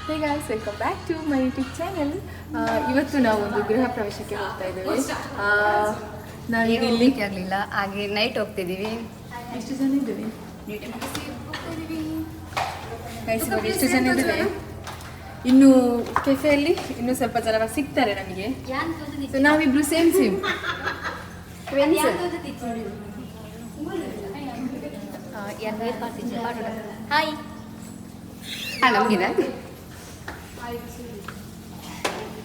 Hey guys, welcome back to my YouTube channel. ಇವತ್ತು ನಾವು ಒಂದು ಗೃಹ ಪ್ರವೇಶಕ್ಕೆ ಹೋಗ್ತಾ ಇದ್ದೇವೆ. ನಾವೀಗ ಇಲ್ಲಿ ಆಗಲಿಲ್ಲ, ಹಾಗೆ ನೈಟ್ ಹೋಗ್ತಿದ್ದೀವಿ. ಎಷ್ಟು ಜನ ಇದ್ದೇವೆ ಗೈಸ್? ನೋಡಿ ಎಷ್ಟು ಜನ ಇದ್ದೇವೆ. ಇನ್ನು ಕೆಫೆಯಲ್ಲಿ ಇನ್ನೂ ಸ್ವಲ್ಪ ಜನ ಸಿಗ್ತಾರೆ ನಮಗೆ. ಸೊ ನಾವಿಬ್ರು ಸೇಮ್ ಹಾಯ್ ನಮಗಿದೆ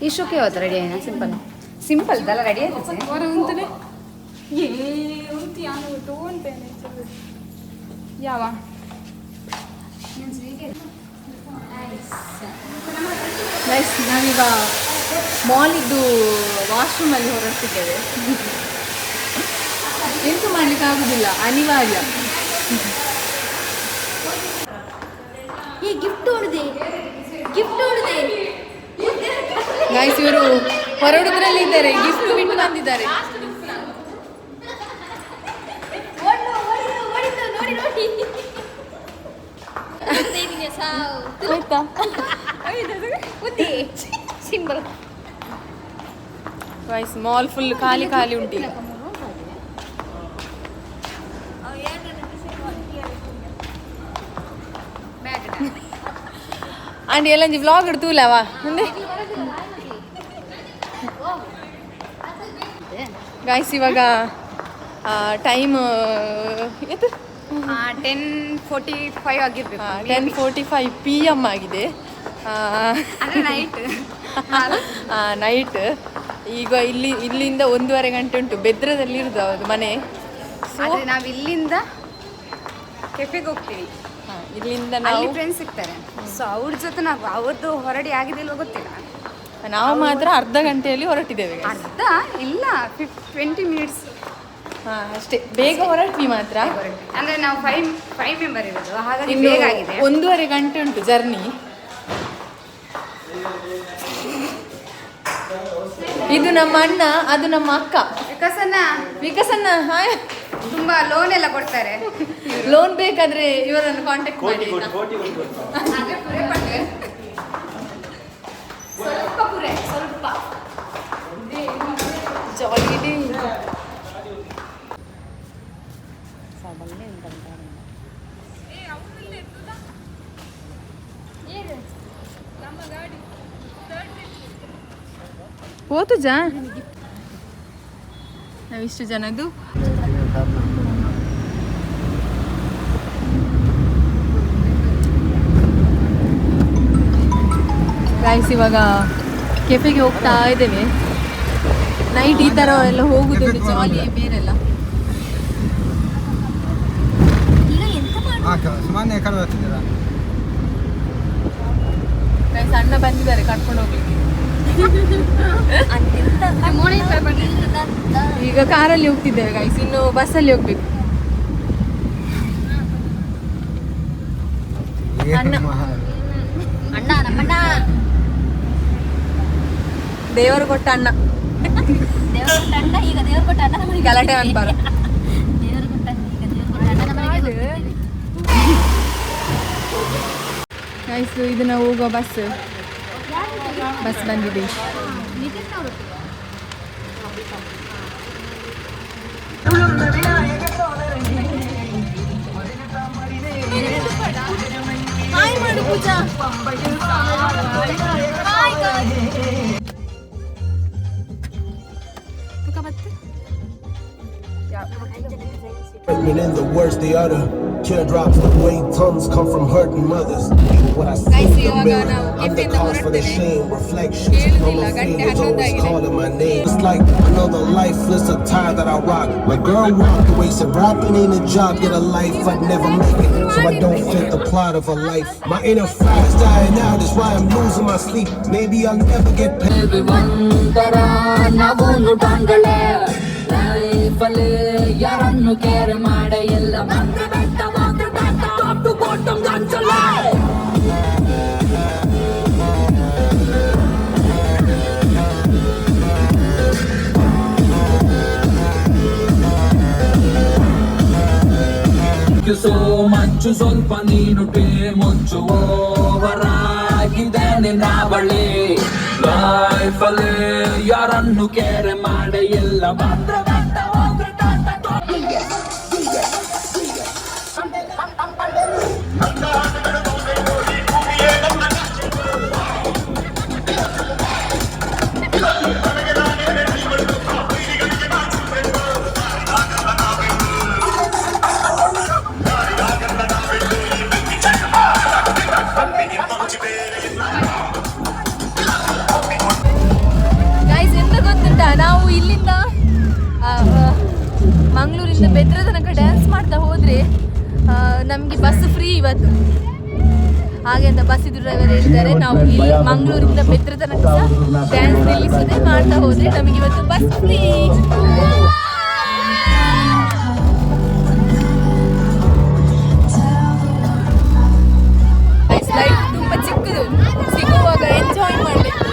ಇಷ್ಟಕ್ಕೆ ಯಾವತ್ತು ರೆಡಿ ಆಯ್ನಾ? ಸಿಂಪಲ್ ಇದೆಲ್ಲ ರೆಡಿ ಆಯ್ತು ಯಾವ ಗೈಸ್, ನಾವೀಗ ಮಾಲಿದ್ದು ವಾಶ್ರೂಮಲ್ಲಿ ಹೊರಡ್ತಿದ್ದೇವೆ. ಎಂತೂ ಮಾಡ್ಲಿಕ್ಕೆ ಆಗುದಿಲ್ಲ, ಅನಿವಾರ್ಯ. ಗೈಸ್, ಇವರು ಹೊರಡುದ್ರಲ್ಲಿ ಇದ್ದಾರೆ, ಗಿಫ್ಟ್ ಬಿಟ್ಟು ಬಂದಿದ್ದಾರೆ. ಗೈಸ್, ಮಾಲ್ ಫುಲ್ ಖಾಲಿ ಖಾಲಿ ಉಂಟು. ಆಂಟಿ ಎಲ್ಲ ವ್ಲಾಗ್ ಇಡ್ತೂಲವಾ ಮುಂದೆ. ಗೈಸ್, ಇವಾಗ ಟೈಮ್ 10:45 ಆಗಿರ್ಬೇಕು. 10:45 PM ಆಗಿದೆ. ನೈಟ್ ಈಗ ಇಲ್ಲಿಂದ 1.5 ಗಂಟೆ ಉಂಟು. ಬೆದ್ರದಲ್ಲಿ ಇರೋದು ಅವ್ರದ್ದು ಮನೆ. ಸೊ ನಾವು ಇಲ್ಲಿಂದ ಕೆಫೆಗೆ ಹೋಗ್ತೀವಿ. ಇಲ್ಲಿಂದ ನಾವು ಫ್ರೆಂಡ್ಸ್ ಸಿಗ್ತಾರೆ. ಸೊ ಅವ್ರ ಜೊತೆ ನಾವು ಅವ್ರದ್ದು ಹೊರಡಿ ಆಗಿದಿಲ್ವ ಗೊತ್ತಿಲ್ಲ. ನಾವು ಮಾತ್ರ ಅರ್ಧ ಗಂಟೆಯಲ್ಲಿ ಹೊರಟಿದ್ದೇವೆ. ಅರ್ಧ ಇಲ್ಲ, 20 ಮಿನಿಟ್ಸ್ ಅಷ್ಟೇ. ಬೇಗ ಹೊರಟ್ವಿ ಮಾತ್ರ. ಅಂದ್ರೆ ನಾವು 5 ಮೆಂಬರ್ ಇರೋದು, ಹಾಗಾಗಿ ಬೇಗ ಆಗಿದೆ. 1.5 ಗಂಟೆ ಉಂಟು ಜರ್ನಿ. ಇದು ನಮ್ಮ ಅಣ್ಣ, ಅದು ನಮ್ಮ ಅಕ್ಕ ವಿಕಸನ್ನ. ಹಾಯ್. ತುಂಬಾ ಲೋನ್ ಎಲ್ಲ ಕೊಡ್ತಾರೆ. ಲೋನ್ ಬೇಕಾದ್ರೆ ಇವರನ್ನು ಕಾಂಟ್ಯಾಕ್ಟ್ ಮಾಡಿ. ಸ್ವಲ್ಪ ಜಾಲಿ ಡೇ. ಹೋತು ಜಾ ನಾವಿಷ್ಟು ಜನದ್ದು. ಗೈಸ್, ಇವಾಗ ಕೆಫೆಗೆ ಹೋಗ್ತಾ ಇದ್ದೇವೆ. ನೈಟ್ ಈ ಥರ ಎಲ್ಲ ಹೋಗುದು ಜಾಲಿ ಬೇರೆಲ್ಲ. ಗೈಸ್, ಅಣ್ಣ ಬಂದಿದ್ದಾರೆ ಕರ್ಕೊಂಡು ಹೋಗ್ಲಿಕ್ಕೆ. ಈಗ ಕಾರಲ್ಲಿ ಹೋಗ್ತಿದ್ದೇವೆ ಗೈಸ್, ಇನ್ನು ಬಸ್ಸಲ್ಲಿ ಹೋಗ್ಬೇಕು. ಅಣ್ಣ ದೇವರು ಕೊಟ್ಟ ಅಣ್ಣ. ಗಲಾಟೆ ಅನ್ಬಾರ. ಗೈಸ್, ಇದು ನಾವು ಹೋಗೋ ಬಸ್ ಬಂದಿದೆ. ಹಾಯ್ ಮಾಡು ಪೂಜಾ. In the worst they utter, teardrops that weigh tons come from hurting mothers. What I see in the mirror, I'm the cause for the shame. Reflections from a feelings always calling my name. It's like another lifeless attire that I rock. My girl walked away, said rapping ain't a job, yet a life I'd never make it. So I don't fit the plot of a life. My inner fire's dying out, that's why I'm losing my sleep. Maybe I'll never get paid. ಯಾರನ್ನು care ಮಾಡ ಎಲ್ಲ ಬಂದು ಬೆಟ್ಟ ಮಾತ್ರ top two bottom ಗಾಂಚಲೇ. ಮಂಚು ಸ್ವಲ್ಪ ನೀನು tea ಮುಂಚು ಓವರಾಗಿದೆ ನಾವಳೆ ಲೈಫಲ್ಲಿ ಯಾರನ್ನು ಕೇರೆ ಮಾಡೆ ಎಲ್ಲ ಬಂದ್ರೆ ಬಂದ ಹೋದ್ರೆ ಟಾಟಾ. ಗೈಸ್ ಎಂತ ಗೊತ್ತುಂಟಾ, ನಾವು ಇಲ್ಲಿಂದ ಮಂಗಳೂರಿಂದ ಬೆದ್ರ ತನಕ ಡ್ಯಾನ್ಸ್ ಮಾಡ್ತಾ ಹೋದರೆ ನಮಗೆ ಬಸ್ ಫ್ರೀ ಇವತ್ತು. ಹಾಗೆ ಅಂತ ಬಸ್ ಡ್ರೈವರ್ ಹೇಳ್ತಾರೆ, ನಾವು ಇಲ್ಲಿ ಮಂಗಳೂರಿಂದ ಬೆದ್ರ ತನಕ ಸಹ ಡ್ಯಾನ್ಸ್ ನಿಲ್ಲಿಸದೆ ಮಾಡ್ತಾ ಹೋದರೆ ನಮಗೆ ಇವತ್ತು ಬಸ್ ಫ್ರೀ. ತುಂಬ ಚಿಕ್ಕದು, ಸಿಗುವಾಗ ಎಂಜಾಯ್ ಮಾಡಬೇಕು.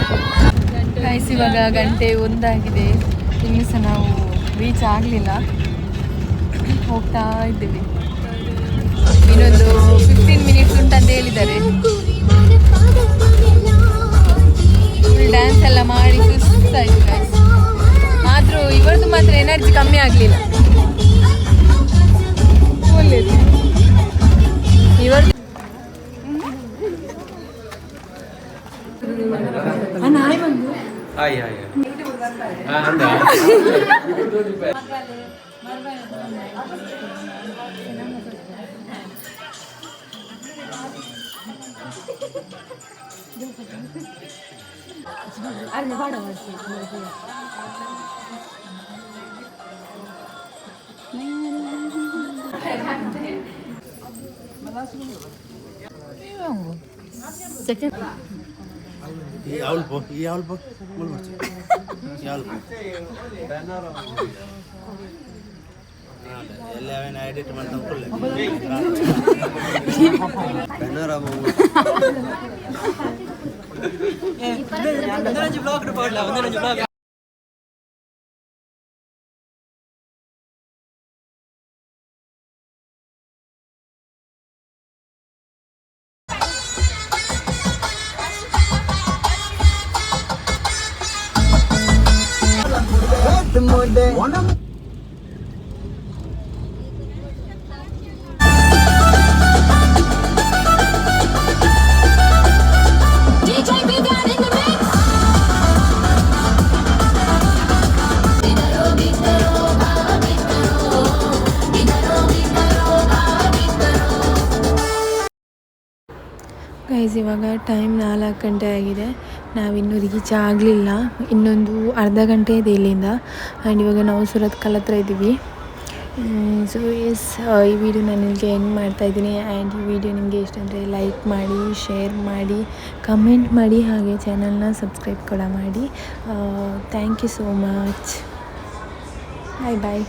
ಗೈಸ್ ಇವಾಗ 1:01 ಇನ್ನೂ ಸಹ ನಾವು ರೀಚ್ ಆಗಲಿಲ್ಲ, ಹೋಗ್ತಾ ಇದ್ದೀವಿ. ಇನ್ನೊಂದು 15 ಮಿನಿಟ್ಸ್ ಉಂಟಂತ ಹೇಳಿದ್ದಾರೆ. ಡ್ಯಾನ್ಸ್ ಎಲ್ಲ ಮಾಡಿ ಸುಸ್ತಾಯಿತು ಗೈಸ್. ಆದರೂ ಇವರದ್ದು ಮಾತ್ರ ಎನರ್ಜಿ ಕಮ್ಮಿ ಆಗಲಿಲ್ಲ. ಇವರದ್ದು ಸೆಕೆಂಡ್ ಈ ಆಲ್ಬೋ ಎಲ್ಲ ಎಡಿಟ್ ಮಾಡ್ತಾ ಗೈಸ್ ಇವಾಗ ಟೈಮ್ 4 ಗಂಟೆ ಆಗಿದೆ. ನಾವಿನ್ನೂ ರೀಚ್ ಆಗಲಿಲ್ಲ, ಇನ್ನೊಂದು ಅರ್ಧ ಗಂಟೆ ಇದೆ ಇಲ್ಲಿಂದ. ಆ್ಯಂಡ್ ಇವಾಗ ನಾವು ಸುರತ್ಕಲ್ ಹತ್ರ ಇದ್ದೀವಿ. ಸೊ ಎಸ್, ಈ ವಿಡಿಯೋ ನಾನು ನಿಮಗೆ ಎಂಡ್ ಮಾಡ್ತಾಯಿದ್ದೀನಿ. ಆ್ಯಂಡ್ ಈ ವಿಡಿಯೋ ನಿಮಗೆ ಇಷ್ಟ ಅಂದರೆ ಲೈಕ್ ಮಾಡಿ, ಶೇರ್ ಮಾಡಿ, ಕಮೆಂಟ್ ಮಾಡಿ, ಹಾಗೆ ಚಾನಲ್ನ ಸಬ್ಸ್ಕ್ರೈಬ್ ಕೂಡ ಮಾಡಿ. Thank you so much. Bye bye.